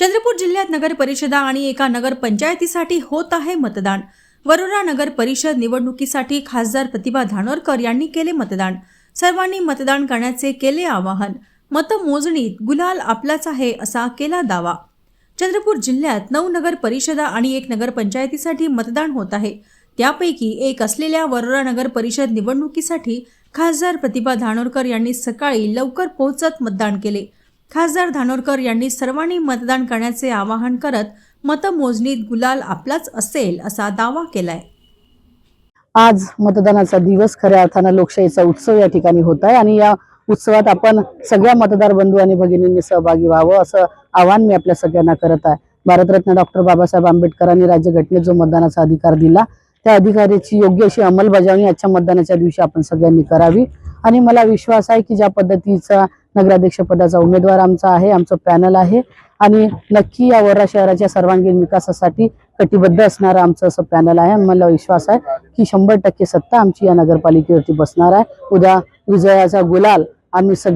चंद्रपूर जिल्ह्यात नगर परिषदा आणि एका नगर पंचायतीसाठी होत आहे मतदान। वरोरा नगर परिषद निवडणुकीसाठी खासदार प्रतिभा धानोरकर यांनी केले मतदान। सर्वांनी मतदान करण्याचे केले आवाहन। मतमोजणीत गुलाल आपलाच आहे असा केला दावा। चंद्रपूर जिल्ह्यात 9 नगर परिषदा आणि 1 नगर पंचायतीसाठी मतदान होत आहे। त्यापैकी एक असलेल्या वरोरा नगर परिषद निवडणुकीसाठी खासदार प्रतिभा धानोरकर यांनी सकाळी लवकर पोहोचत मतदान केले। खासदार धानोरकर यांनी सर्वांनी मतदान करण्याचे आवाहन करत मतमोजणीत गुलाल आपलाच असेल असा दावा केलाय। आज मतदानाचा दिवस खऱ्या अर्थाने लोकशाहीचा उत्सव या ठिकाणी होत आहे आणि या उत्सवात आपण सगळ्या मतदार बंधू आणि भगिनींनी सहभागी व्हावं असं आवाहन मी आपल्या सगळ्यांना करत आहे। भारतरत्न डॉक्टर बाबासाहेब आंबेडकरांनी राज्यघटनेत जो मतदानाचा अधिकार दिला त्या अधिकाराची योग्य अशी अंमलबजावणी आजच्या मतदानाच्या दिवशी आपण सगळ्यांनी करावी आणि मला विश्वास आहे की ज्या पद्धतीचा नगराध्यक्ष पदाचा उमेदवार आमचा आहे, आमचं पॅनल आहे आणि नक्की या वरोरा शहराच्या सर्वांगीण विकासासाठी कटिबद्ध असणारं आमचं असं पॅनल आहे। मला विश्वास आहे की 100% सत्ता आमची या नगरपालिकेवरती बसणार आहे। उद्या विजयाचा गुलाल आम्ही